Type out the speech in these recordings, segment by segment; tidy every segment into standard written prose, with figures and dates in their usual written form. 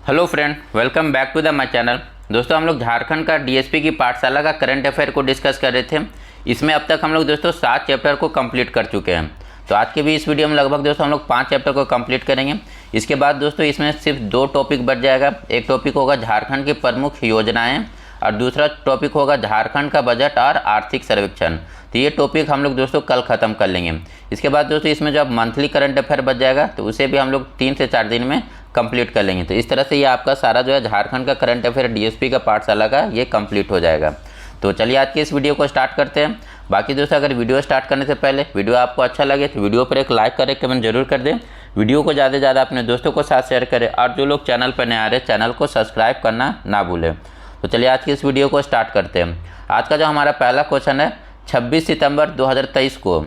Hello friend, welcome back to the my channel. दोस्तों, हम लोग झारखंड का डीएसपी की पाठशाला का करंट अफेयर को डिस्कस कर रहे थे। इसमें अब तक हम लोग दोस्तों 7 चैप्टर को कंप्लीट कर चुके हैं। तो आज के भी इस वीडियो में लगभग दोस्तों हम लोग 5 चैप्टर को कंप्लीट करेंगे। इसके बाद दोस्तों इसमें सिर्फ 2 टॉपिक बच जाएगा। एक टॉपिक होगा झारखंड की प्रमुख योजनाएँ और दूसरा टॉपिक होगा झारखंड का बजट और आर्थिक सर्वेक्षण। तो ये टॉपिक हम लोग दोस्तों कल ख़त्म कर लेंगे। इसके बाद दोस्तों इसमें जो अब मंथली करंट अफेयर बच जाएगा तो उसे भी हम लोग 3 से 4 दिन में कंप्लीट कर लेंगे। तो इस तरह से ये आपका सारा जो है झारखंड का करंट अफेयर डीएसपी का पाठशाला का ये कंप्लीट हो जाएगा। तो चलिए आज की इस वीडियो को स्टार्ट करते हैं। बाकी दोस्तों अगर वीडियो स्टार्ट करने से पहले वीडियो आपको अच्छा लगे तो वीडियो पर एक लाइक करें, कमेंट जरूर कर दें। वीडियो को ज़्यादा से ज़्यादा अपने दोस्तों को साथ शेयर करें और जो लोग चैनल पर नए आ रहे हैं चैनल को सब्सक्राइब करना ना भूलें। तो चलिए आज की इस वीडियो को स्टार्ट करते हैं। आज का जो हमारा पहला क्वेश्चन है, 26 सितंबर 2023 को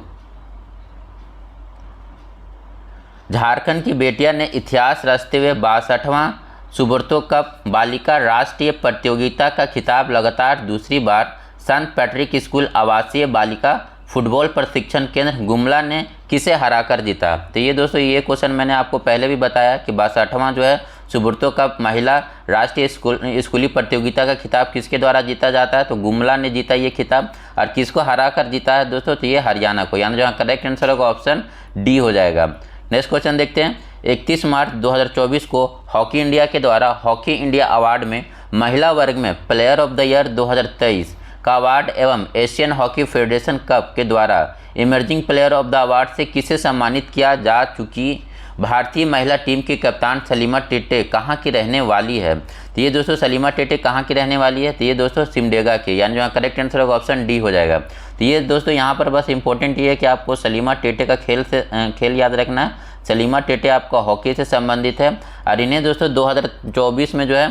झारखंड की बेटिया ने इतिहास रचते हुए 62वां सुब्रतो कप बालिका राष्ट्रीय प्रतियोगिता का खिताब लगातार दूसरी बार संत पैट्रिक स्कूल आवासीय बालिका फुटबॉल प्रशिक्षण केंद्र गुमला ने किसे हराकर जीता। तो ये दोस्तों ये क्वेश्चन मैंने आपको पहले भी बताया कि 62वां जो है सुब्रतो कप महिला राष्ट्रीय स्कूली प्रतियोगिता का खिताब किसके द्वारा जीता जाता है, तो गुमला ने जीता ये खिताब। और किसको हराकर जीता है दोस्तों, तो ये हरियाणा को, यानी जो करेक्ट आंसर होगा ऑप्शन डी हो जाएगा। नेक्स्ट क्वेश्चन देखते हैं। 31 मार्च 2024 को हॉकी इंडिया के द्वारा हॉकी इंडिया अवार्ड में महिला वर्ग में प्लेयर ऑफ द ईयर 2023 का अवार्ड एवं एशियन हॉकी फेडरेशन कप के द्वारा emerging player of the award से किसे सम्मानित किया जा चुकी भारतीय महिला टीम की कप्तान सलीमा टेटे कहाँ की रहने वाली है। तो ये दोस्तों सलीमा टेटे कहाँ की रहने वाली है, तो ये दोस्तों सिमडेगा की, यानी जो करेक्ट आंसर होगा ऑप्शन डी हो जाएगा। तो ये दोस्तों यहाँ पर बस इंपॉर्टेंट ये है कि आपको सलीमा टेटे का खेल याद रखना है। सलीमा टेटे आपका हॉकी से संबंधित है और इन्हें दोस्तों 2024 में जो है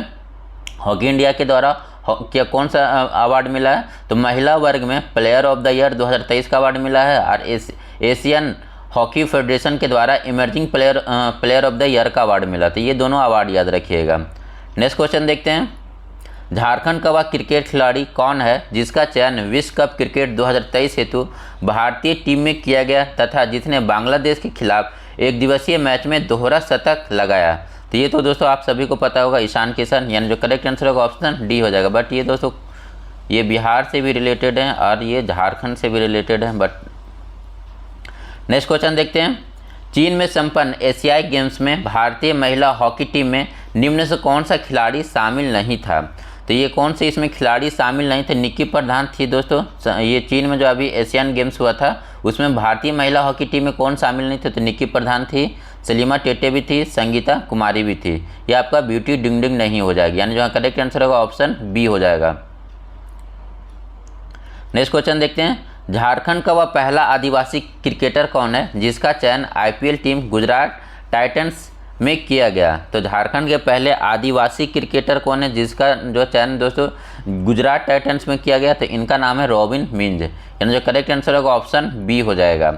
हॉकी इंडिया के द्वारा क्या कौन सा अवार्ड मिला है, तो महिला वर्ग में प्लेयर ऑफ द ईयर 2023 का अवार्ड मिला है और एशियन हॉकी फेडरेशन के द्वारा emerging player of the year का अवार्ड मिला। तो ये दोनों अवार्ड याद रखिएगा। नेक्स्ट क्वेश्चन देखते हैं। झारखंड का वह क्रिकेट खिलाड़ी कौन है जिसका चयन विश्व कप क्रिकेट 2023 हेतु भारतीय टीम में किया गया तथा जिसने बांग्लादेश के खिलाफ एक दिवसीय मैच में दोहरा शतक लगाया। तो ये तो दोस्तों आप सभी को पता होगा, ईशान किशन, यानी जो करेक्ट आंसर होगा ऑप्शन डी हो जाएगा। बट ये दोस्तों ये बिहार से भी रिलेटेड है और ये झारखंड से भी रिलेटेड है। बट नेक्स्ट क्वेश्चन देखते हैं। चीन में संपन्न एशियाई गेम्स में भारतीय महिला हॉकी टीम में निम्न से कौन सा खिलाड़ी शामिल नहीं था। तो ये कौन से इसमें खिलाड़ी शामिल नहीं थे, निक्की प्रधान थी दोस्तों। ये चीन में जो अभी एशियन गेम्स हुआ था उसमें भारतीय महिला हॉकी टीम में कौन शामिल नहीं थे, तो निक्की प्रधान थी, सलीमा टेटे भी थी, संगीता कुमारी भी थी। ये आपका ब्यूटी डिंगडिंग नहीं हो जाएगी, यानी जो करेक्ट आंसर होगा ऑप्शन बी हो जाएगा। नेक्स्ट क्वेश्चन देखते हैं। झारखंड का वह पहला आदिवासी क्रिकेटर कौन है जिसका चयन आईपीएल टीम गुजरात टाइटंस में किया गया। तो झारखंड के पहले आदिवासी क्रिकेटर कौन है जिसका जो चयन दोस्तों गुजरात टाइटंस में किया गया, तो इनका नाम है रॉबिन मिंज, यानी जो करेक्ट आंसर होगा ऑप्शन बी हो जाएगा।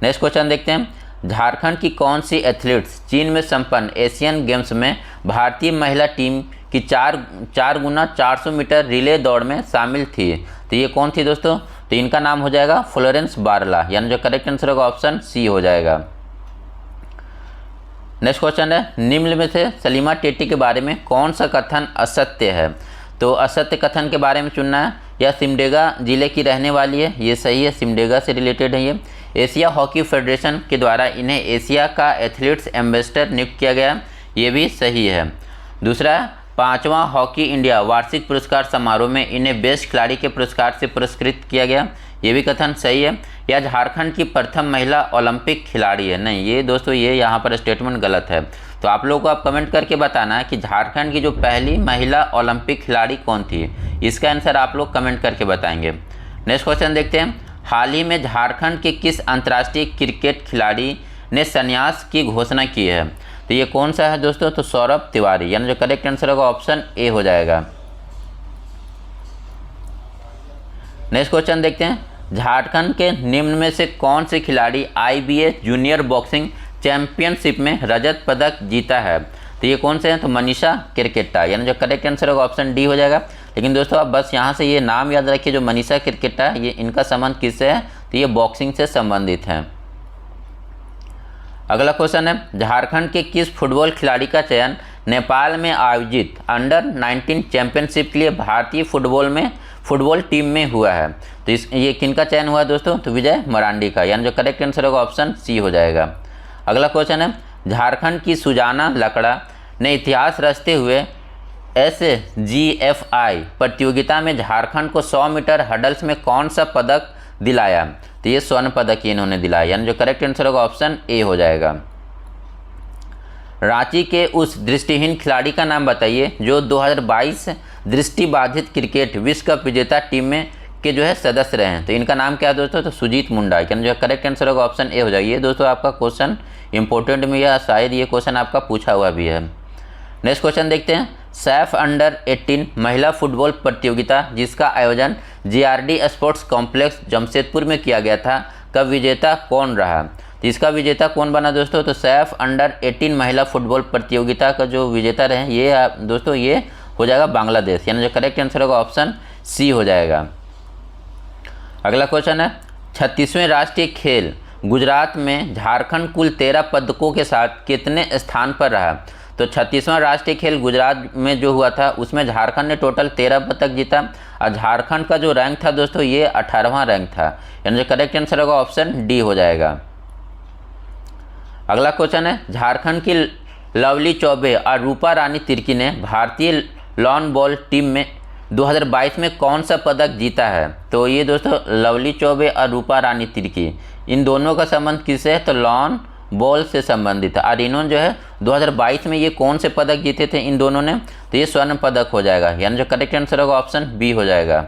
नेक्स्ट क्वेश्चन देखते हैं। झारखंड की कौन सी एथलीट्स चीन में संपन्न एशियन गेम्स में भारतीय महिला टीम की 4 गुना 400 मीटर रिले दौड़ में शामिल थी। तो ये कौन थी दोस्तों, तो इनका नाम हो जाएगा फ्लोरेंस बारला, यानी जो करेक्ट आंसर होगा ऑप्शन सी हो जाएगा। नेक्स्ट क्वेश्चन है। निम्न में से सलीमा टेटे के बारे में कौन सा कथन असत्य है। तो असत्य कथन के बारे में चुनना है। यह सिमडेगा जिले की रहने वाली है, ये सही है, सिमडेगा से रिलेटेड है ये। एशिया हॉकी फेडरेशन के द्वारा इन्हें एशिया का एथलीट्स एम्बेसडर नियुक्त किया गया, ये भी सही है। दूसरा, 5वां हॉकी इंडिया वार्षिक पुरस्कार समारोह में इन्हें बेस्ट खिलाड़ी के पुरस्कार से पुरस्कृत किया गया, ये भी कथन सही है। यह झारखंड की प्रथम महिला ओलंपिक खिलाड़ी है, नहीं ये दोस्तों ये यहाँ पर स्टेटमेंट गलत है। तो आप लोगों को आप कमेंट करके बताना है कि झारखंड की जो पहली महिला ओलंपिक खिलाड़ी कौन थी, इसका आंसर आप लोग कमेंट करके बताएंगे। नेक्स्ट क्वेश्चन देखते हैं। हाल ही में झारखंड के किस अंतर्राष्ट्रीय क्रिकेट खिलाड़ी ने संन्यास की घोषणा की है। तो ये कौन सा है दोस्तों, तो सौरभ तिवारी, यानी जो करेक्ट आंसर होगा ऑप्शन ए हो जाएगा। नेक्स्ट क्वेश्चन देखते हैं। झारखंड के निम्न में से कौन से खिलाड़ी आईबीए जूनियर बॉक्सिंग चैंपियनशिप में रजत पदक जीता है। तो ये कौन से हैं, तो मनीषा किरकेट्टा, यानी जो करेक्ट आंसर होगा ऑप्शन डी हो जाएगा। लेकिन दोस्तों आप बस यहाँ से ये नाम याद रखिए, जो मनीषा किरकेट्टा ये इनका संबंध किससे है, तो ये बॉक्सिंग से संबंधित है। अगला क्वेश्चन है, झारखंड के किस फुटबॉल खिलाड़ी का चयन नेपाल में आयोजित अंडर 19 चैंपियनशिप के लिए भारतीय फुटबॉल टीम में हुआ है। तो ये किनका चयन हुआ दोस्तों? तो विजय मरांडी का, यानी जो करेक्ट आंसर होगा ऑप्शन सी हो जाएगा। अगला क्वेश्चन है, झारखंड की सुजाना लकड़ा ने इतिहास रचते हुए SGFI प्रतियोगिता में झारखंड को 100 मीटर हडल्स में कौन सा पदक दिलाया? तो ये स्वर्ण पदक इन्होंने दिलाया, यानी जो करेक्ट आंसर होगा ऑप्शन ए हो जाएगा। रांची के उस दृष्टिहीन खिलाड़ी का नाम बताइए जो 2022 दृष्टिबाधित क्रिकेट विश्व कप विजेता टीम में के जो है सदस्य रहे हैं। तो इनका नाम क्या है दोस्तों? तो सुजीत मुंडा, यानी जो करेक्ट आंसर होगा ऑप्शन ए हो जाएगा। ये दोस्तों आपका क्वेश्चन इंपॉर्टेंट में, या शायद ये क्वेश्चन आपका पूछा हुआ भी है। नेक्स्ट क्वेश्चन देखते हैं, सैफ अंडर 18 महिला फुटबॉल प्रतियोगिता जिसका आयोजन GRD स्पोर्ट्स कॉम्प्लेक्स जमशेदपुर में किया गया था, कब विजेता कौन रहा? तो इसका विजेता कौन बना दोस्तों? तो सैफ अंडर 18 महिला फुटबॉल प्रतियोगिता का जो विजेता रहे ये दोस्तों ये हो जाएगा बांग्लादेश, यानी जो करेक्ट आंसर होगा ऑप्शन सी हो जाएगा। अगला क्वेश्चन है, 36वें राष्ट्रीय खेल गुजरात में झारखंड कुल 13 पदकों के साथ कितने स्थान पर रहा? तो 36वां राष्ट्रीय खेल गुजरात में जो हुआ था उसमें झारखंड ने टोटल 13 पदक जीता और झारखंड का जो रैंक था दोस्तों ये 18वां रैंक था, यानी जो करेक्ट आंसर होगा ऑप्शन डी हो जाएगा। अगला क्वेश्चन है, झारखंड की लवली चौबे और रूपा रानी तिर्की ने भारतीय लॉन बॉल टीम में 2022 में कौन सा पदक जीता है? तो ये दोस्तों लवली चौबे और रूपा रानी तिर्की इन दोनों का संबंध किससे है? तो लॉन बॉल से संबंधित है और इन्होंने जो है 2022 में ये कौन से पदक जीते थे इन दोनों ने? तो ये स्वर्ण पदक हो जाएगा, यानी जो करेक्ट आंसर होगा ऑप्शन बी हो जाएगा।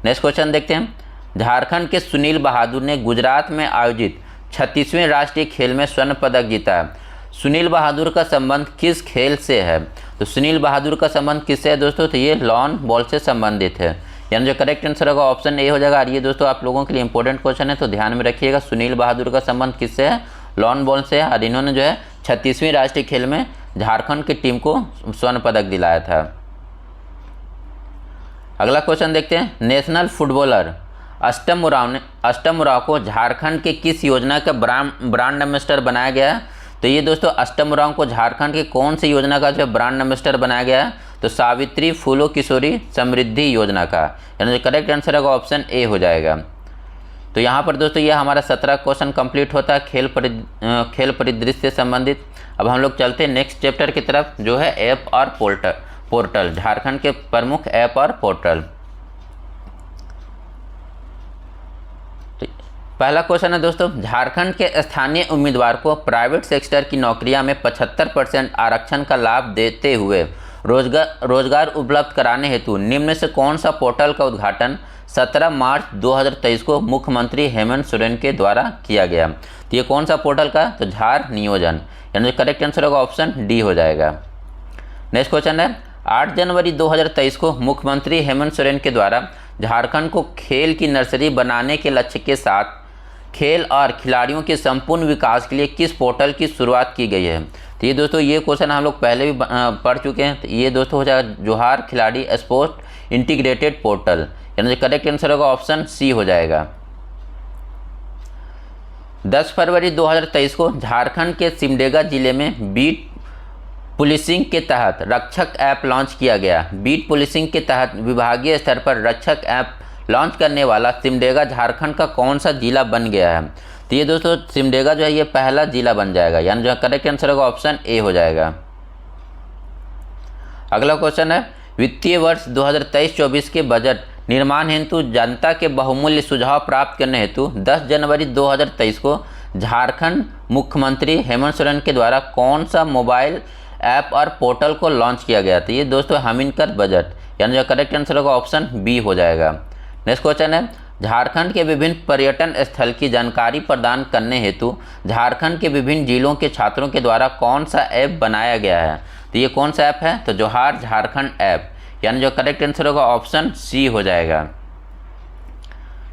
नेक्स्ट क्वेश्चन देखते हैं, झारखंड के सुनील बहादुर ने गुजरात में आयोजित 36वें राष्ट्रीय खेल में स्वर्ण पदक जीता है। सुनील बहादुर का संबंध किस खेल से है? तो सुनील बहादुर का संबंध किससे है दोस्तों? तो ये लॉन बॉल से संबंधित है, यानी जो करेक्ट आंसर होगा ऑप्शन ए हो जाएगा। और ये दोस्तों आप लोगों के लिए इंपॉर्टेंट क्वेश्चन है, तो ध्यान में रखिएगा। सुनील बहादुर का संबंध किससे है? लॉन बॉल से है और इन्होंने जो है 36वीं राष्ट्रीय खेल में झारखंड की टीम को स्वर्ण पदक दिलाया था। अगला क्वेश्चन देखते हैं, नेशनल फुटबॉलर अष्टम उरांव को झारखंड के किस योजना का ब्रांड एम्बेसडर बनाया गया है? तो ये दोस्तों अष्टम उरांव को झारखंड के कौन सी योजना का जो ब्रांड एम्बेसडर बनाया गया है? तो सावित्री फूलो किशोरी समृद्धि योजना का, यानी जो करेक्ट आंसर होगा ऑप्शन ए हो जाएगा। तो यहाँ पर दोस्तों ये हमारा 17 क्वेश्चन कंप्लीट होता है खेल परिदृश्य से संबंधित। अब हम लोग चलते हैं नेक्स्ट चैप्टर की तरफ जो है ऐप और पोर्टल, झारखंड के प्रमुख ऐप और पोर्टल। पहला क्वेश्चन है दोस्तों, झारखंड के स्थानीय उम्मीदवार को प्राइवेट सेक्टर की नौकरियां में 75% आरक्षण का लाभ देते हुए रोजगार उपलब्ध कराने हेतु निम्न से कौन सा पोर्टल का उद्घाटन 17 मार्च 2023 को मुख्यमंत्री हेमंत सोरेन के द्वारा किया गया? तो ये कौन सा पोर्टल का? तो झार नियोजन, यानी करेक्ट आंसर होगा ऑप्शन डी हो जाएगा। नेक्स्ट क्वेश्चन है, 8 जनवरी 2023 को मुख्यमंत्री हेमंत सोरेन के द्वारा झारखंड को खेल की नर्सरी बनाने के लक्ष्य के साथ खेल और खिलाड़ियों के संपूर्ण विकास के लिए किस पोर्टल की शुरुआत की गई है? तो ये दोस्तों ये क्वेश्चन हम लोग पहले भी पढ़ चुके हैं। तो ये दोस्तों हो जाएगा जोहार खिलाड़ी स्पोर्ट इंटीग्रेटेड पोर्टल, यानी करेक्ट आंसर होगा ऑप्शन सी हो जाएगा। 10 फरवरी 2023 को झारखंड के सिमडेगा जिले में बीट पुलिसिंग के तहत रक्षक ऐप लॉन्च किया गया। बीट पुलिसिंग के तहत विभागीय स्तर पर रक्षक ऐप लॉन्च करने वाला सिमडेगा झारखंड का कौन सा जिला बन गया है? तो ये दोस्तों सिमडेगा जो है ये पहला जिला बन जाएगा, यानी जो करेक्ट आंसर होगा ऑप्शन ए हो जाएगा। अगला क्वेश्चन है, वित्तीय वर्ष 2023-24 के बजट निर्माण हेतु जनता के बहुमूल्य सुझाव प्राप्त करने हेतु 10 जनवरी 2023 को झारखंड मुख्यमंत्री हेमंत सोरेन के द्वारा कौन सा मोबाइल ऐप और पोर्टल को लॉन्च किया गया? तो ये दोस्तों हमीनकर बजट, यानी जो करेक्ट आंसर होगा ऑप्शन बी हो जाएगा। नेक्स्ट क्वेश्चन है, झारखंड के विभिन्न पर्यटन स्थल की जानकारी प्रदान करने हेतु झारखंड के विभिन्न जिलों के छात्रों के द्वारा कौन सा ऐप बनाया गया है? तो ये कौन सा ऐप है? तो जोहार झारखंड ऐप, यानी जो करेक्ट आंसर होगा ऑप्शन सी हो जाएगा।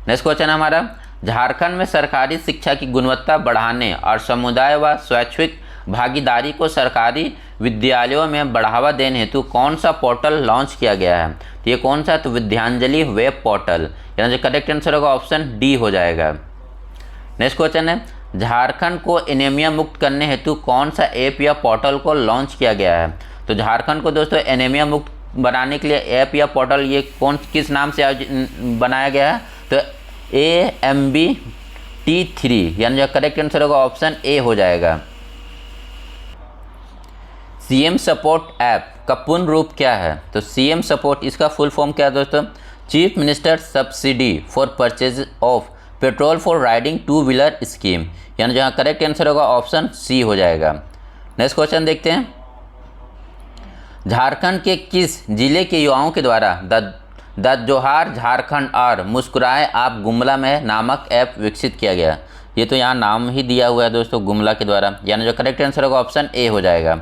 नेक्स्ट क्वेश्चन हमारा, झारखंड में सरकारी शिक्षा की गुणवत्ता बढ़ाने और समुदाय व स्वैच्छिक भागीदारी को सरकारी विद्यालयों में बढ़ावा देने हेतु कौन सा पोर्टल लॉन्च किया गया है? तो ये कौन सा? तो विद्यांजलि वेब पोर्टल, यानी जो करेक्ट आंसर होगा ऑप्शन डी हो जाएगा। नेक्स्ट क्वेश्चन है, झारखंड को एनीमिया मुक्त करने हेतु कौन सा ऐप या पोर्टल को लॉन्च किया गया है? तो तो झारखंड को दोस्तों एनीमिया मुक्त बनाने के लिए ऐप या पोर्टल ये किस नाम से बनाया गया है? तो AMBT3, यानी जो करेक्ट आंसर होगा ऑप्शन ए हो जाएगा। CM सपोर्ट ऐप का पूर्ण रूप क्या है? तो CM सपोर्ट इसका फुल फॉर्म क्या है दोस्तों? Chief minister subsidy for purchase of petrol for riding two wheeler scheme, यानी जहाँ करेक्ट आंसर होगा ऑप्शन सी हो जाएगा। नेक्स्ट क्वेश्चन देखते हैं। झारखंड के किस जिले के युवाओं के द्वारा द जोहार झारखंड और मुस्कुराए आप गुमला में नामक ऐप विकसित किया गया? ये तो यहाँ नाम ही दिया हुआ है दोस्तों गुमला के द्वारा, यानी जो करेक्ट आंसर होगा ऑप्शन ए हो जाएगा।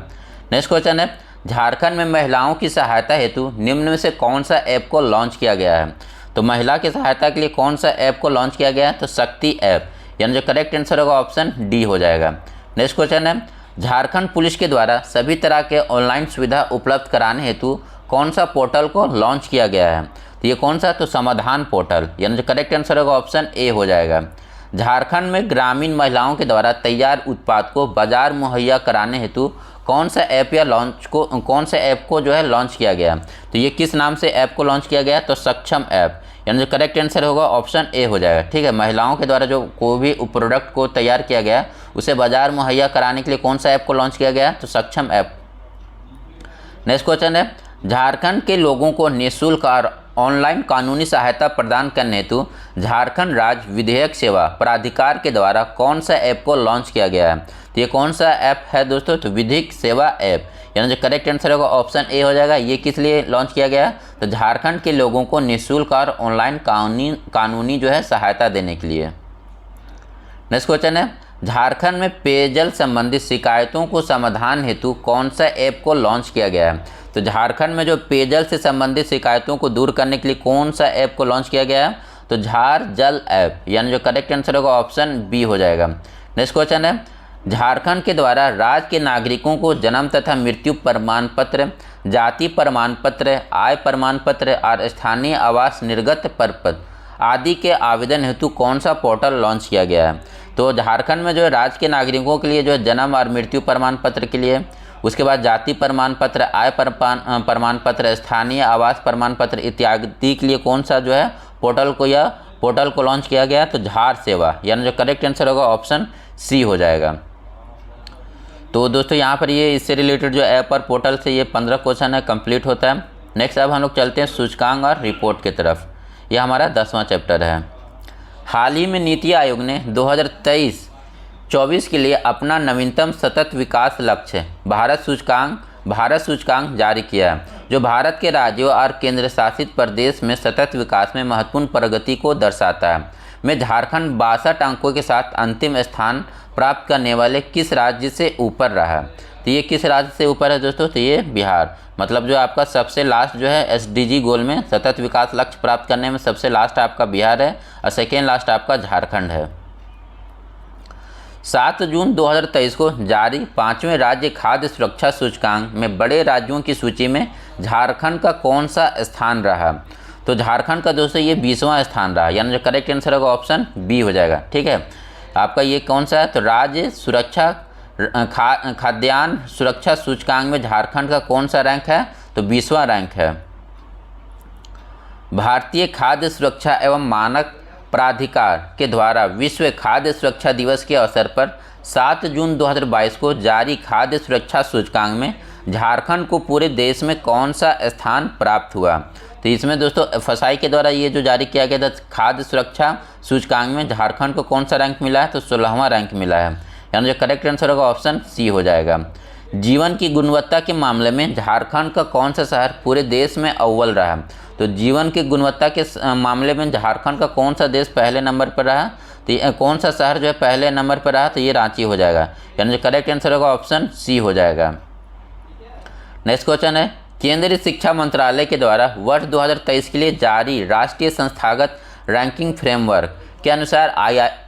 नेक्स्ट क्वेश्चन है, झारखंड में महिलाओं की सहायता हेतु निम्न में से कौन सा ऐप को लॉन्च किया गया है? तो महिला की सहायता के लिए कौन सा ऐप को लॉन्च किया गया है? तो शक्ति ऐप, यानी जो करेक्ट आंसर होगा ऑप्शन डी हो जाएगा। नेक्स्ट क्वेश्चन है, झारखंड पुलिस के द्वारा सभी तरह के ऑनलाइन सुविधा उपलब्ध कराने हेतु कौन सा पोर्टल को लॉन्च किया गया है? तो ये कौन सा? तो समाधान पोर्टल, यानी जो करेक्ट आंसर होगा ऑप्शन ए हो जाएगा। झारखंड में ग्रामीण महिलाओं के द्वारा तैयार उत्पाद को बाजार मुहैया कराने हेतु कौन सा ऐप को जो है लॉन्च किया गया? तो ये किस नाम से ऐप को लॉन्च किया गया? तो सक्षम ऐप, यानी जो करेक्ट आंसर होगा ऑप्शन ए हो जाएगा। ठीक है, महिलाओं के द्वारा जो कोई भी प्रोडक्ट को तैयार किया गया उसे बाजार मुहैया कराने के लिए कौन सा ऐप को लॉन्च किया गया? तो सक्षम ऐप। नेक्स्ट क्वेश्चन है, झारखंड के लोगों को निःशुल्क और ऑनलाइन कानूनी सहायता प्रदान करने हेतु झारखंड राज्य विधिक सेवा प्राधिकार के द्वारा कौन सा ऐप को लॉन्च किया गया है? तो ये कौन सा ऐप है दोस्तों? तो विधिक सेवा ऐप, यानी जो करेक्ट आंसर होगा ऑप्शन ए हो जाएगा। ये किस लिए लॉन्च किया गया? तो झारखंड के लोगों को निःशुल्क और ऑनलाइन कानूनी जो है सहायता देने के लिए। नेक्स्ट क्वेश्चन है, झारखंड में पेयजल संबंधित शिकायतों को समाधान हेतु कौन सा ऐप को लॉन्च किया गया है? तो झारखंड में जो पेयजल से संबंधित शिकायतों को दूर करने के लिए कौन सा ऐप को लॉन्च किया गया है? तो झार जल ऐप, यानी जो करेक्ट आंसर होगा ऑप्शन बी हो जाएगा। नेक्स्ट क्वेश्चन है, झारखंड के द्वारा राज्य के नागरिकों को जन्म तथा मृत्यु प्रमाण पत्र, जाति प्रमाण पत्र, आय प्रमाण पत्र और स्थानीय आवास निर्गत प्रपत्र आदि के आवेदन हेतु कौन सा पोर्टल लॉन्च किया गया है? तो झारखंड में जो है राज्य के नागरिकों के लिए जो है जन्म और मृत्यु प्रमाण पत्र के लिए, उसके बाद जाति प्रमाण पत्र, आय प्रमाण पत्र, स्थानीय आवास प्रमाण पत्र इत्यादि के लिए कौन सा जो है पोर्टल को लॉन्च किया गया? तो झार सेवा, यानी जो करेक्ट आंसर होगा ऑप्शन सी हो जाएगा। तो दोस्तों यहाँ पर ये इससे रिलेटेड जो ऐप और पोर्टल से ये 15 क्वेश्चन है कंप्लीट होता है। नेक्स्ट अब हम लोग चलते हैं सूचकांक और रिपोर्ट की तरफ। यह हमारा 10वां चैप्टर है। हाल ही में नीति आयोग ने 2023-24 के लिए अपना नवीनतम सतत विकास लक्ष्य भारत सूचकांक जारी किया है, जो भारत के राज्यों और केंद्र शासित प्रदेश में सतत विकास में महत्वपूर्ण प्रगति को दर्शाता है। में झारखंड 62 अंकों के साथ अंतिम स्थान प्राप्त करने वाले किस राज्य से ऊपर रहा? तो ये किस राज्य से ऊपर है दोस्तों? तो ये बिहार, मतलब जो आपका सबसे लास्ट जो है SDG गोल में सतत विकास लक्ष्य प्राप्त करने में सबसे लास्ट आपका बिहार है और सेकेंड लास्ट आपका झारखंड है। 7 जून 2023 को जारी 5वें राज्य खाद्य सुरक्षा सूचकांक में बड़े राज्यों की सूची में झारखंड का कौन सा स्थान रहा? तो झारखंड का दोस्तों ये 20वां स्थान रहा, यानी जो करेक्ट आंसर होगा ऑप्शन बी हो जाएगा। ठीक है, आपका ये कौन सा है? तो राज्य सुरक्षा खाद्यान्न सुरक्षा सूचकांक में झारखंड का कौन सा रैंक है? तो 20वां रैंक है। भारतीय खाद्य सुरक्षा एवं मानक प्राधिकार के द्वारा विश्व खाद्य सुरक्षा दिवस के अवसर पर 7 जून 2022 को जारी खाद्य सुरक्षा सूचकांक में झारखंड को पूरे देश में कौन सा स्थान प्राप्त हुआ? तो इसमें दोस्तों FSI के द्वारा ये जो जारी किया गया था खाद्य सुरक्षा सूचकांक में झारखंड को कौन सा रैंक मिला है? तो 16वां रैंक मिला है, यानी जो करेक्ट आंसर होगा ऑप्शन सी हो जाएगा। जीवन की गुणवत्ता के मामले में झारखंड का कौन सा शहर पूरे देश में अव्वल रहा? तो जीवन की गुणवत्ता के मामले में झारखंड का कौन सा देश पहले नंबर पर रहा? तो कौन सा शहर जो है पहले नंबर पर रहा? तो ये रांची हो जाएगा, यानी जो करेक्ट आंसर होगा ऑप्शन सी हो जाएगा। नेक्स्ट क्वेश्चन है, केंद्रीय शिक्षा मंत्रालय के द्वारा वर्ष 2023 के लिए जारी राष्ट्रीय संस्थागत रैंकिंग फ्रेमवर्क के अनुसार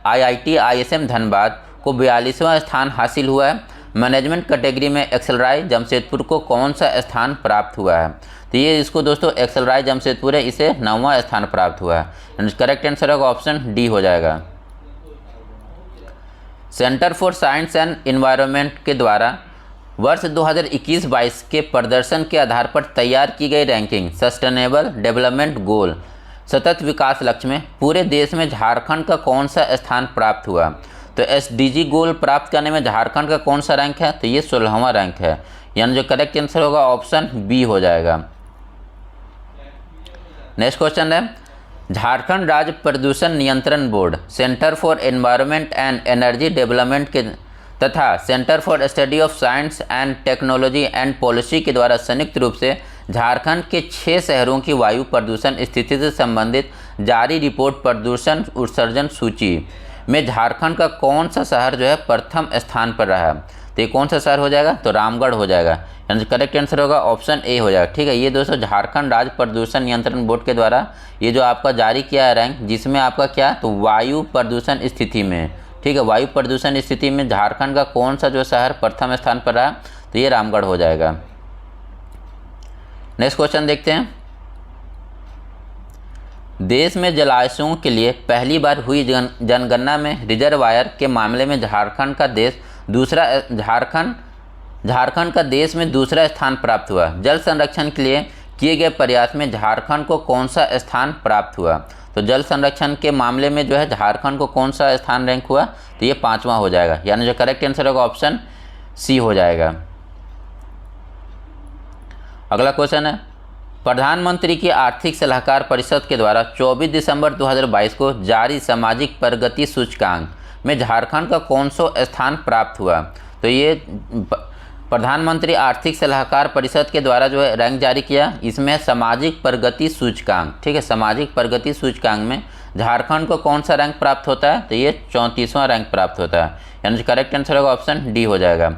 IIT ISM धनबाद को 42वां स्थान हासिल हुआ है। मैनेजमेंट कैटेगरी में एक्सेलराय जमशेदपुर को कौन सा स्थान प्राप्त हुआ है? तो ये इसको दोस्तों एक्सेलराय जमशेदपुर है, इसे 9वां स्थान प्राप्त हुआ है। करेक्ट आंसर होगा ऑप्शन डी हो जाएगा। Centre for science and environment के द्वारा वर्ष 2021-22 के प्रदर्शन के आधार पर तैयार की गई रैंकिंग सस्टेनेबल डेवलपमेंट गोल सतत विकास लक्ष्य में पूरे देश में झारखंड का कौन सा स्थान प्राप्त हुआ। तो SDG गोल प्राप्त करने में झारखंड का कौन सा रैंक है, तो ये 16वां रैंक है, यानी जो करेक्ट आंसर होगा ऑप्शन बी हो जाएगा। नेक्स्ट क्वेश्चन है, झारखंड राज्य प्रदूषण नियंत्रण board, centre for environment and energy development के तथा centre for study of science and technology and policy के द्वारा संयुक्त रूप से झारखंड के 6 शहरों की वायु प्रदूषण स्थिति से संबंधित जारी रिपोर्ट प्रदूषण उत्सर्जन सूची में झारखंड का कौन सा शहर जो है प्रथम स्थान पर रहा। तो ये कौन सा शहर हो जाएगा, तो रामगढ़ हो जाएगा, यानी करेक्ट आंसर होगा ऑप्शन ए हो जाएगा। ठीक है, ये दोस्तों झारखंड राज्य प्रदूषण नियंत्रण बोर्ड के द्वारा ये जो आपका जारी किया है रैंक, जिसमें आपका क्या, तो वायु प्रदूषण स्थिति में, ठीक है, वायु प्रदूषण स्थिति में झारखंड का कौन सा जो शहर प्रथम स्थान पर रहा, तो ये रामगढ़ हो जाएगा। नेक्स्ट क्वेश्चन देखते हैं, देश में जलाशयों के लिए पहली बार हुई जनगणना में रिजर्वायर के मामले में झारखंड का देश में दूसरा स्थान प्राप्त हुआ। जल संरक्षण के लिए किए गए प्रयास में झारखंड को कौन सा स्थान प्राप्त हुआ। तो जल संरक्षण के मामले में जो है झारखंड को कौन सा स्थान रैंक हुआ, तो ये 5वां हो जाएगा, यानी जो करेक्ट आंसर होगा ऑप्शन सी हो जाएगा। अगला क्वेश्चन है, प्रधानमंत्री की आर्थिक सलाहकार परिषद के द्वारा 24 दिसंबर 2022 को जारी सामाजिक प्रगति सूचकांक में झारखंड का कौन सा स्थान प्राप्त हुआ। तो ये प्रधानमंत्री आर्थिक सलाहकार परिषद के द्वारा जो है रैंक जारी किया, इसमें सामाजिक प्रगति सूचकांक, ठीक है, सामाजिक प्रगति सूचकांक में झारखंड को कौन सा रैंक प्राप्त होता है, तो ये 34वां रैंक प्राप्त होता है, यानी करेक्ट आंसर होगा ऑप्शन डी हो जाएगा।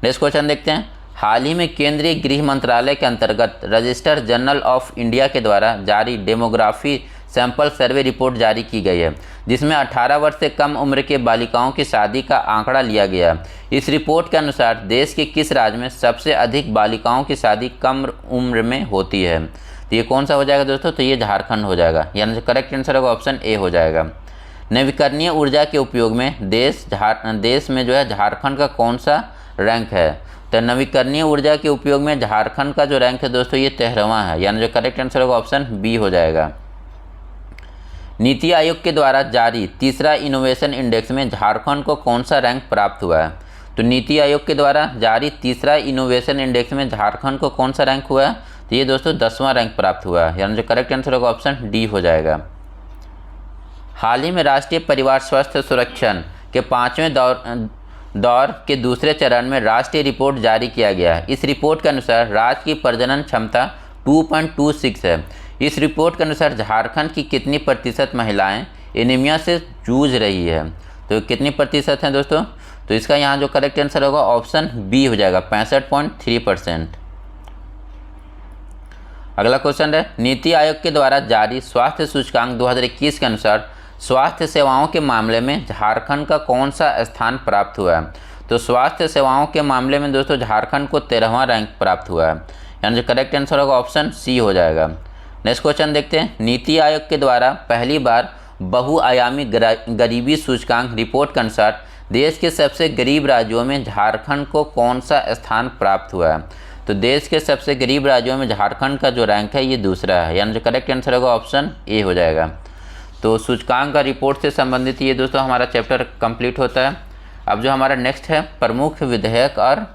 नेक्स्ट क्वेश्चन देखते हैं, हाल ही में केंद्रीय गृह मंत्रालय के अंतर्गत रजिस्टर जनरल ऑफ इंडिया के द्वारा जारी डेमोग्राफी सैंपल सर्वे रिपोर्ट जारी की गई है, जिसमें 18 वर्ष से कम उम्र के बालिकाओं की शादी का आंकड़ा लिया गया। इस रिपोर्ट के अनुसार देश के किस राज्य में सबसे अधिक बालिकाओं की शादी कम उम्र में होती है। तो ये कौन सा हो जाएगा दोस्तों, तो ये झारखंड हो जाएगा, यानी करेक्ट आंसर होगा ऑप्शन ए हो जाएगा। नवीकरणीय ऊर्जा के उपयोग में देश में जो है झारखंड का कौन सा रैंक है। तो नवीकरणीय ऊर्जा के उपयोग में झारखंड का जो रैंक है दोस्तों ये 13वां है, यानी जो करेक्ट आंसर होगा ऑप्शन बी हो जाएगा। नीति आयोग के द्वारा जारी तीसरा इनोवेशन इंडेक्स में झारखंड को कौन सा रैंक प्राप्त हुआ है। तो नीति आयोग के द्वारा जारी तीसरा इनोवेशन इंडेक्स में झारखंड को कौन सा रैंक हुआ है, तो ये दोस्तों 10वां रैंक प्राप्त हुआ है, यानी जो करेक्ट आंसर होगा ऑप्शन डी हो जाएगा। हाल ही में राष्ट्रीय परिवार स्वास्थ्य सुरक्षण के 5वें दौर के दूसरे चरण में राष्ट्रीय रिपोर्ट जारी किया गया है। इस रिपोर्ट के अनुसार राज्य की प्रजनन क्षमता 2.26 है। इस रिपोर्ट के अनुसार झारखंड की कितनी प्रतिशत महिलाएं एनीमिया से जूझ रही है। तो कितनी प्रतिशत हैं दोस्तों, तो इसका यहाँ जो करेक्ट आंसर होगा ऑप्शन बी हो जाएगा, 65.3%। अगला क्वेश्चन है, नीति आयोग के द्वारा जारी स्वास्थ्य सूचकांक 2021 के अनुसार स्वास्थ्य सेवाओं के मामले में झारखंड का कौन सा स्थान प्राप्त हुआ है। तो स्वास्थ्य सेवाओं के मामले में दोस्तों झारखंड को 13वां रैंक प्राप्त हुआ है, यानी जो करेक्ट आंसर होगा ऑप्शन सी हो जाएगा। नेक्स्ट क्वेश्चन देखते हैं, नीति आयोग के द्वारा पहली बार बहुआयामी गरीबी सूचकांक रिपोर्ट के अनुसार देश के सबसे गरीब राज्यों में झारखंड को कौन सा स्थान प्राप्त हुआ है। तो देश के सबसे गरीब राज्यों में झारखंड का जो रैंक है ये दूसरा है, यानी जो करेक्ट आंसर होगा ऑप्शन ए हो जाएगा। तो सूचकांक का रिपोर्ट से संबंधित ये दोस्तों हमारा चैप्टर कंप्लीट होता है। अब जो हमारा नेक्स्ट है प्रमुख विधेयक और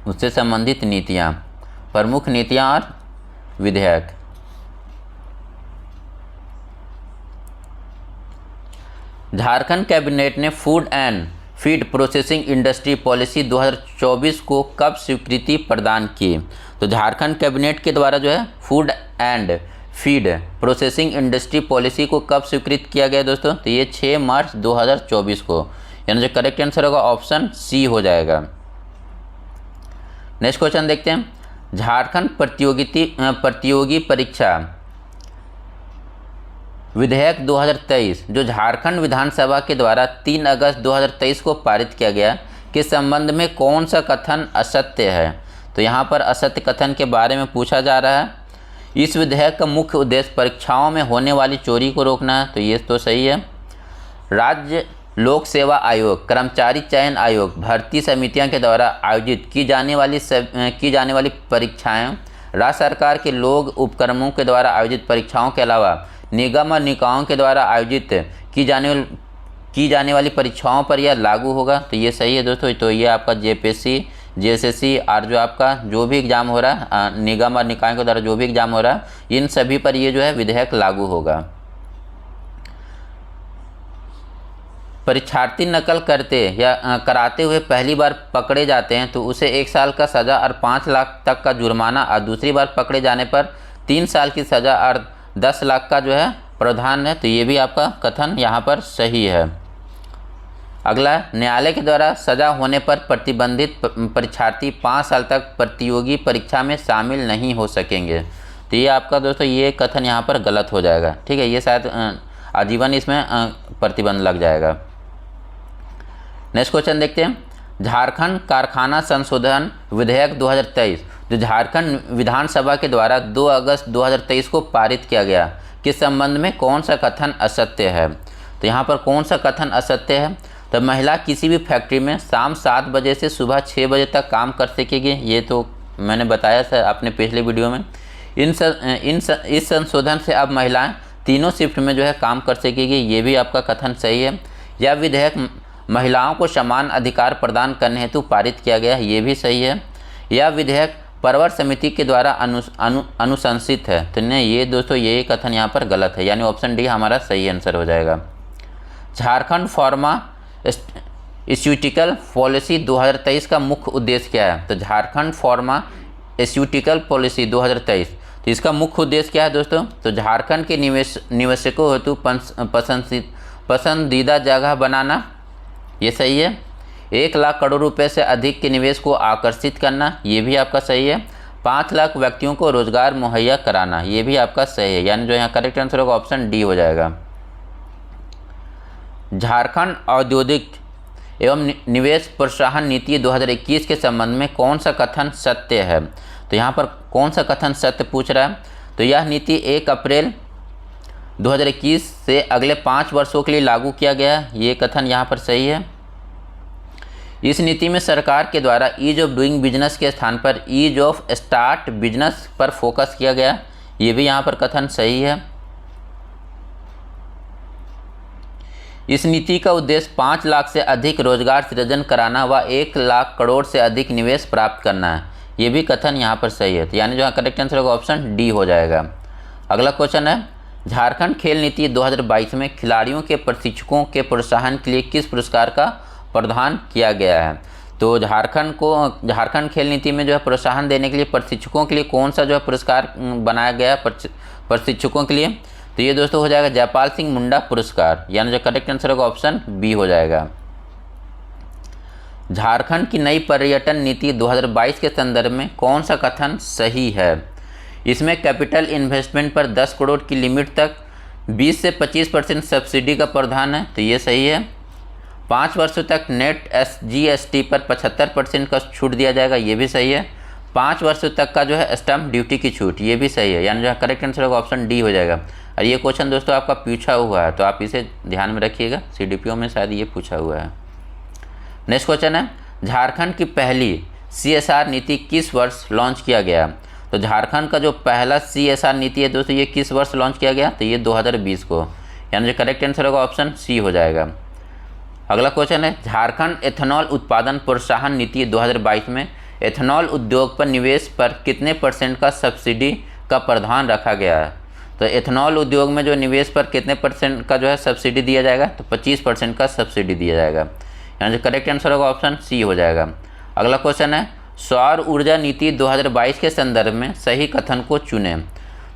उससे संबंधित नीतियाँ, प्रमुख नीतियाँ और विधेयक। झारखंड कैबिनेट ने food and feed processing industry policy 2024 को कब स्वीकृति प्रदान की। तो झारखंड कैबिनेट के द्वारा जो है food and feed processing industry policy को कब स्वीकृत किया गया दोस्तों, तो ये 6 मार्च 2024 को, यानी जो करेक्ट आंसर होगा ऑप्शन सी हो जाएगा। नेक्स्ट क्वेश्चन देखते हैं, झारखंड प्रतियोगी परीक्षा विधेयक 2023 जो झारखंड विधानसभा के द्वारा 3 अगस्त 2023 को पारित किया गया के संबंध में कौन सा कथन असत्य है। तो यहाँ पर असत्य कथन के बारे में पूछा जा रहा है। इस विधेयक का मुख्य उद्देश्य परीक्षाओं में होने वाली चोरी को रोकना है, तो ये तो सही है। राज्य लोक सेवा आयोग, कर्मचारी चयन आयोग, भर्ती समितियां के द्वारा आयोजित की जाने वाली परीक्षाएं, राज्य सरकार के लोक उपक्रमों के द्वारा आयोजित परीक्षाओं के अलावा निगम और निकायों के द्वारा आयोजित की जाने वाली परीक्षाओं पर यह लागू होगा। तो ये सही है दोस्तों। तो ये आपका जेपीएससी, जेएसएससी और जो आपका जो भी एग्ज़ाम हो रहा है निगम और निकायों के द्वारा जो भी एग्ज़ाम हो रहा है, इन सभी पर ये जो है विधेयक लागू होगा। परीक्षार्थी नकल करते या कराते हुए पहली बार पकड़े जाते हैं तो उसे 1 साल का सज़ा और 5 लाख तक का जुर्माना, और दूसरी बार पकड़े जाने पर 3 साल की सज़ा और 10 लाख का जो है प्रावधान है। तो ये भी आपका कथन यहाँ पर सही है। अगला, न्यायालय के द्वारा सजा होने पर प्रतिबंधित परीक्षार्थी 5 साल तक प्रतियोगी परीक्षा में शामिल नहीं हो सकेंगे। तो ये आपका दोस्तों ये कथन यहाँ पर गलत हो जाएगा। ठीक है, ये शायद आजीवन इसमें प्रतिबंध लग जाएगा। नेक्स्ट क्वेश्चन देखते हैं। झारखंड कारखाना संशोधन विधेयक 2023 जो झारखंड विधानसभा के द्वारा 2 अगस्त 2023 को पारित किया गया के संबंध में कौन सा कथन असत्य है? तो यहाँ पर कौन सा कथन असत्य है? तो महिला किसी भी फैक्ट्री में शाम 7 बजे से सुबह 6 बजे तक काम कर सकेगी। ये तो मैंने बताया था अपने पिछले वीडियो में। इस संशोधन से अब महिलाएं तीनों शिफ्ट में जो है काम कर सकेगी। ये भी आपका कथन सही है। यह विधेयक महिलाओं को समान अधिकार प्रदान करने हेतु पारित किया गया है। ये भी सही है। यह विधेयक परवर समिति के द्वारा अनुशंसित है। तो नहीं, ये दोस्तों ये कथन यहाँ पर गलत है, यानी ऑप्शन डी हमारा सही आंसर हो जाएगा। झारखंड फार्मास्यूटिकल पॉलिसी 2023 का मुख्य उद्देश्य क्या है? तो झारखंड फार्मास्यूटिकल पॉलिसी 2023, तो इसका मुख्य उद्देश्य क्या है दोस्तों? तो झारखंड के निवेशकों हेतु पसंदीदा जगह बनाना, ये सही है। 1 लाख करोड़ रुपए से अधिक के निवेश को आकर्षित करना, ये भी आपका सही है। 5 लाख व्यक्तियों को रोजगार मुहैया कराना, ये भी आपका सही है, यानी जो यहाँ करेक्ट आंसर होगा ऑप्शन डी हो जाएगा। झारखंड औद्योगिक एवं निवेश प्रोत्साहन नीति 2021 के संबंध में कौन सा कथन सत्य है? तो यहाँ पर कौन सा कथन सत्य पूछ रहा है? तो यह नीति 1 अप्रैल 2021 से अगले 5 वर्षों के लिए लागू किया गया है। ये कथन यहाँ पर सही है। इस नीति में सरकार के द्वारा ईज ऑफ डूइंग बिजनेस के स्थान पर ईज ऑफ स्टार्ट बिजनेस पर फोकस किया गया, ये भी यहाँ पर कथन सही है। इस नीति का उद्देश्य 5 लाख से अधिक रोजगार सृजन कराना व 1 लाख करोड़ से अधिक निवेश प्राप्त करना है, ये भी कथन यहाँ पर सही है। तो यानी जो करेक्ट आंसर होगा ऑप्शन डी हो जाएगा। अगला क्वेश्चन है, झारखंड खेल नीति 2022 में खिलाड़ियों के प्रशिक्षकों के प्रोत्साहन के लिए किस पुरस्कार का प्रावधान किया गया है? तो झारखंड खेल नीति में जो है प्रोत्साहन देने के लिए प्रशिक्षकों के लिए कौन सा जो है पुरस्कार बनाया गया है प्रशिक्षकों के लिए? तो ये दोस्तों हो जाएगा जयपाल सिंह मुंडा पुरस्कार, यानी जो करेक्ट आंसर होगा ऑप्शन बी हो जाएगा। झारखंड की नई पर्यटन नीति 2022 के संदर्भ में कौन सा कथन सही है? इसमें कैपिटल इन्वेस्टमेंट पर 10 करोड़ की लिमिट तक 20 से 25% सब्सिडी का प्रावधान है, तो ये सही है। 5 वर्षों तक नेट GST पर 75% का छूट दिया जाएगा, ये भी सही है। 5 वर्षों तक का जो है स्टैम्प ड्यूटी की छूट, ये भी सही है, यानी जो है करेक्ट आंसर होगा ऑप्शन डी हो जाएगा। और ये क्वेश्चन दोस्तों आपका पूछा हुआ है, तो आप इसे ध्यान में रखिएगा, CDPO में शायद ये पूछा हुआ है। नेक्स्ट क्वेश्चन है, झारखंड की पहली CSR नीति किस वर्ष लॉन्च किया गया? तो झारखंड का जो पहला CSR नीति है दोस्तों, ये किस वर्ष लॉन्च किया गया? तो ये 2020 को, यानी जो करेक्ट आंसर होगा ऑप्शन सी हो जाएगा। अगला क्वेश्चन है, झारखंड एथेनॉल उत्पादन प्रोत्साहन नीति 2022 में एथेनॉल उद्योग पर निवेश पर कितने % का सब्सिडी का प्रावधान रखा गया है? तो एथेनॉल उद्योग में जो निवेश पर कितने % का जो है सब्सिडी दिया जाएगा? तो 25% का सब्सिडी दिया जाएगा, यानी जो करेक्ट आंसर होगा ऑप्शन सी हो जाएगा। अगला क्वेश्चन है, सौर ऊर्जा नीति 2022 के संदर्भ में सही कथन को चुनें।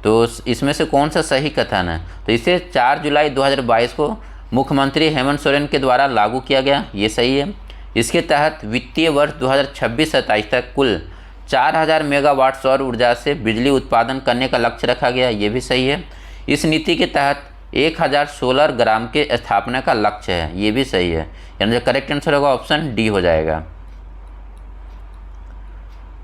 तो इसमें से कौन सा सही कथन है? तो इसे 4 जुलाई 2022 को मुख्यमंत्री हेमंत सोरेन के द्वारा लागू किया गया, ये सही है। इसके तहत वित्तीय वर्ष 2026-27 तक कुल 4000 मेगावाट सौर ऊर्जा से बिजली उत्पादन करने का लक्ष्य रखा गया, ये भी सही है। इस नीति के तहत 1000 सोलर ग्राम के स्थापना का लक्ष्य है, ये भी सही है, यानी जो करेक्ट आंसर होगा ऑप्शन डी हो जाएगा।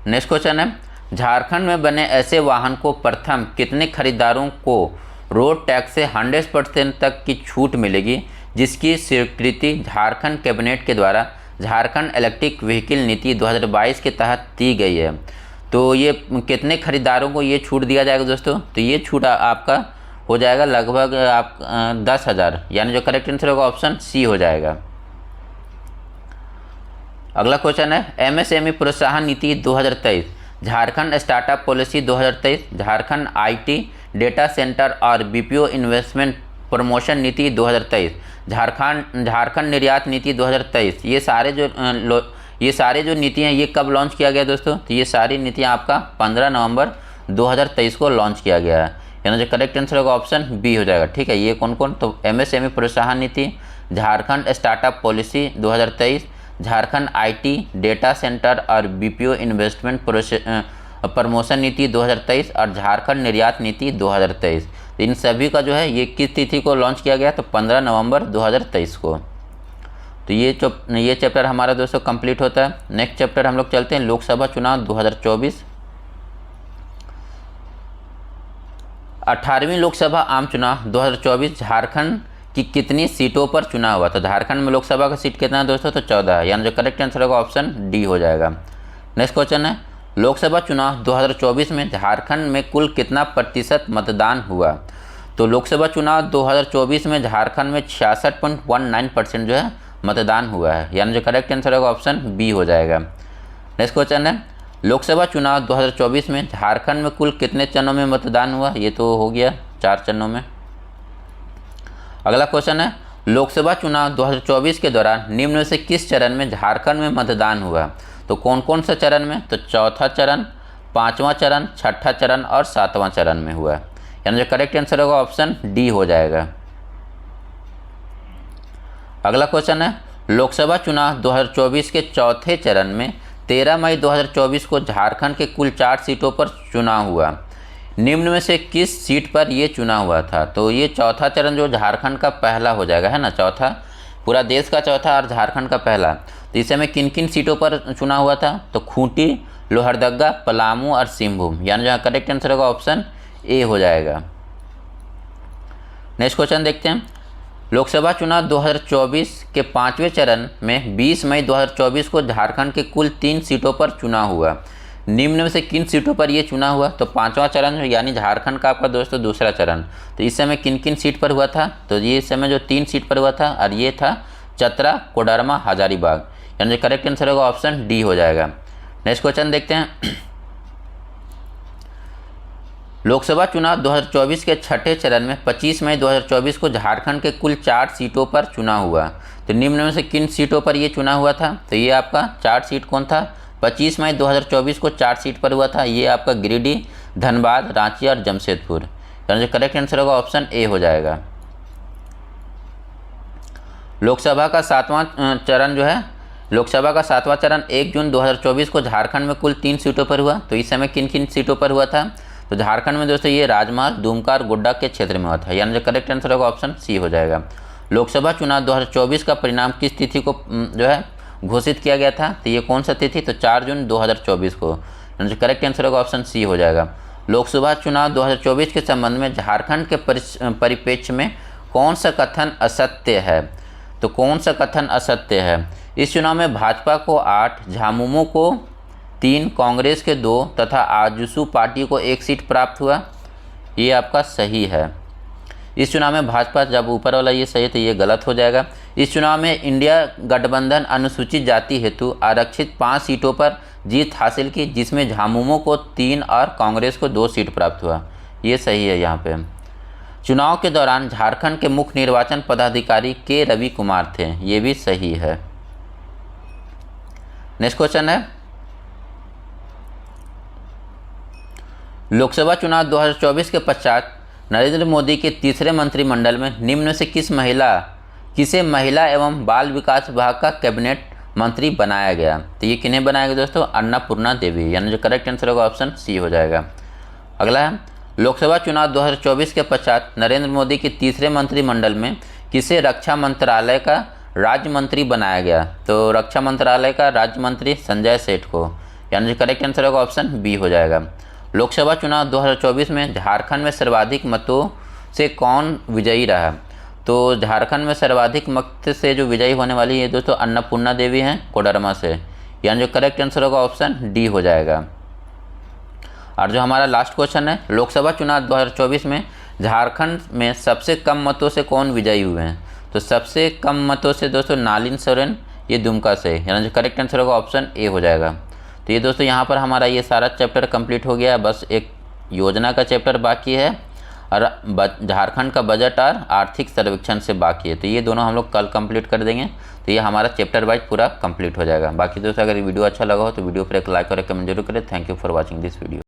नेक्स्ट क्वेश्चन है, झारखंड में बने ऐसे वाहन को प्रथम कितने खरीदारों को रोड टैक्स से 100% तक की छूट मिलेगी जिसकी स्वीकृति झारखंड कैबिनेट के द्वारा झारखंड इलेक्ट्रिक व्हीकल नीति 2022 के तहत दी गई है। तो ये कितने खरीदारों को ये छूट दिया जाएगा दोस्तों? तो ये छूट आपका हो जाएगा लगभग 10,000, यानी जो करेक्ट आंसर होगा ऑप्शन सी हो जाएगा। अगला क्वेश्चन है एमएसएमई प्रोत्साहन नीति 2023, Jharkhand startup policy 2023, Jharkhand IT data centre और बीपीओ इन्वेस्टमेंट प्रमोशन नीति 2023, झारखंड निर्यात नीति 2023। ये सारे जो नीतियाँ ये कब लॉन्च किया गया दोस्तों? तो ये सारी नीतियाँ आपका 15 नवंबर 2023 को लॉन्च किया गया है, यानी जो करेक्ट आंसर होगा ऑप्शन बी हो जाएगा। ठीक है, ये कौन कौन? तो एमएसएमई प्रोत्साहन नीति, Jharkhand startup policy 2023, Jharkhand IT data centre और बीपीओ इन्वेस्टमेंट प्रमोशन नीति 2023 और झारखंड निर्यात नीति 2023। इन सभी का जो है ये किस तिथि को लॉन्च किया गया? तो 15 नवंबर 2023 को। तो ये चैप्टर हमारा दोस्तों कंप्लीट होता है। नेक्स्ट चैप्टर हम लोग चलते हैं लोकसभा चुनाव 2024। 18वीं लोकसभा आम चुनाव 2024 झारखंड की कितनी सीटों पर चुनाव हुआ? तो झारखंड में लोकसभा का सीट कितना है दोस्तों? तो 14, यानी जो करेक्ट आंसर होगा ऑप्शन डी हो जाएगा। नेक्स्ट क्वेश्चन है लोकसभा चुनाव 2024 में झारखंड में कुल कितना प्रतिशत मतदान हुआ? तो लोकसभा चुनाव 2024 में झारखंड में 66.19% जो है मतदान हुआ है, यानी जो करेक्ट आंसर होगा ऑप्शन बी हो जाएगा। नेक्स्ट क्वेश्चन है लोकसभा चुनाव 2024 में झारखंड में कुल कितने चरणों में मतदान हुआ? ये तो हो गया 4 चरणों में। अगला क्वेश्चन है लोकसभा चुनाव 2024 के दौरान निम्न में से किस चरण में झारखंड में मतदान हुआ? तो कौन कौन सा चरण में? तो चौथा चरण, 5वां चरण, छठा चरण और 7वां चरण में हुआ, यानी जो करेक्ट आंसर होगा ऑप्शन डी हो जाएगा। अगला क्वेश्चन है लोकसभा चुनाव 2024 के चौथे चरण में 13 मई 2024 को झारखंड के कुल 4 सीटों पर चुनाव हुआ। निम्न में से किस सीट पर ये चुनाव हुआ था? तो ये चौथा चरण जो झारखंड का पहला हो जाएगा, है ना, चौथा, पूरा देश का चौथा और झारखंड का पहला। तो इस समय किन किन सीटों पर चुनाव हुआ था? तो खूंटी, लोहरदगा, पलामू और सिंहभूम, यानी जहाँ करेक्ट आंसर होगा ऑप्शन ए हो जाएगा। नेक्स्ट क्वेश्चन देखते हैं लोकसभा चुनाव 2024 के 5वें चरण में 20 मई 2024 को झारखंड के कुल 3 सीटों पर चुनाव हुआ। निम्न में से किन सीटों पर यह चुनाव हुआ? तो 5वां चरण यानी झारखंड का आपका दोस्तों दूसरा चरण। तो इस समय किन किन सीट पर हुआ था? तो ये इस समय जो 3 सीट पर हुआ था और ये था चतरा, कोडरमा, हजारीबाग, यानी करेक्ट आंसर होगा ऑप्शन डी हो जाएगा। नेक्स्ट क्वेश्चन देखते हैं लोकसभा चुनाव 2024 के छठे चरण में 25 मई 2024 को झारखंड के कुल 4 सीटों पर चुनाव हुआ। तो निम्न में से किन सीटों पर यह चुनाव हुआ था? तो ये आपका 4 सीट कौन था? 25 मई 2024 को 4 सीट पर हुआ था। ये आपका गिरिडीह, धनबाद, रांची और जमशेदपुर, यानी जो करेक्ट आंसर होगा ऑप्शन ए हो जाएगा। लोकसभा का 7वां चरण जो है, लोकसभा का 7वां चरण 1 जून 2024 को झारखंड में कुल 3 सीटों पर हुआ। तो इस समय किन किन सीटों पर हुआ था? तो झारखंड में दोस्तों ये राजमार्ग, दुमका और गोड्डा के क्षेत्र में हुआ था, यानी जो करेक्ट आंसर होगा ऑप्शन सी हो जाएगा। लोकसभा चुनाव 2024 का परिणाम किस तिथि को जो है घोषित किया गया था? तो ये कौन सा तिथि? तो 4 जून 2024 को, यानी जो करेक्ट आंसर होगा ऑप्शन सी हो जाएगा। लोकसभा चुनाव 2024 के संबंध में झारखंड के परिप्रेक्ष्य में कौन सा कथन असत्य है? तो कौन सा कथन असत्य है? इस चुनाव में भाजपा को 8, झामुमो को 3, कांग्रेस के 2 तथा आजसू पार्टी को 1 सीट प्राप्त हुआ। ये आपका सही है। इस चुनाव में भाजपा, जब ऊपर वाला ये सही तो ये गलत हो जाएगा। इस चुनाव में इंडिया गठबंधन अनुसूचित जाति हेतु आरक्षित 5 सीटों पर जीत हासिल की, जिसमें झामुमो को 3 और कांग्रेस को 2 सीट प्राप्त हुआ। ये सही है। यहाँ पे चुनाव के दौरान झारखंड के मुख्य निर्वाचन पदाधिकारी के रवि कुमार थे। ये भी सही है। नेक्स्ट क्वेश्चन है लोकसभा चुनाव 2024 के पश्चात नरेंद्र मोदी के तीसरे मंत्रिमंडल में निम्न में से किसे महिला एवं बाल विकास विभाग का कैबिनेट मंत्री बनाया गया? तो ये किन्हें बनाया गया दोस्तों? अन्नपूर्णा देवी, यानी जो करेक्ट आंसर होगा ऑप्शन सी हो जाएगा। अगला है लोकसभा चुनाव 2024 के पश्चात नरेंद्र मोदी के तीसरे मंत्रिमंडल में किसे रक्षा मंत्रालय का राज्य मंत्री बनाया गया? तो रक्षा मंत्रालय का राज्य मंत्री संजय सेठ को, यानी जो करेक्ट आंसर होगा ऑप्शन बी हो जाएगा। लोकसभा चुनाव 2024 में झारखंड में सर्वाधिक मतों से कौन विजयी रहा? तो झारखंड में सर्वाधिक मत से जो विजयी होने वाली है दोस्तों अन्नपूर्णा देवी हैं कोडरमा से, यानी जो करेक्ट आंसर होगा ऑप्शन डी हो जाएगा। और जो हमारा लास्ट क्वेश्चन है, लोकसभा चुनाव 2024 में झारखंड में सबसे कम मतों से कौन विजयी हुए हैं? तो सबसे कम मतों से दोस्तों नालिन सोरेन, ये दुमका से, यानी जो करेक्ट आंसर होगा ऑप्शन ए हो जाएगा। तो ये दोस्तों यहाँ पर हमारा ये सारा चैप्टर कंप्लीट हो गया है, बस एक योजना का चैप्टर बाकी है और झारखंड का बजट और आर्थिक सर्वेक्षण से बाकी है। तो ये दोनों हम लोग कल कंप्लीट कर देंगे, तो ये हमारा चैप्टर वाइज पूरा कंप्लीट हो जाएगा। बाकी दोस्तों अगर वीडियो अच्छा लगा हो तो वीडियो पर एक लाइक और एक कमेंट जरूर करें। Thank you for watching this video.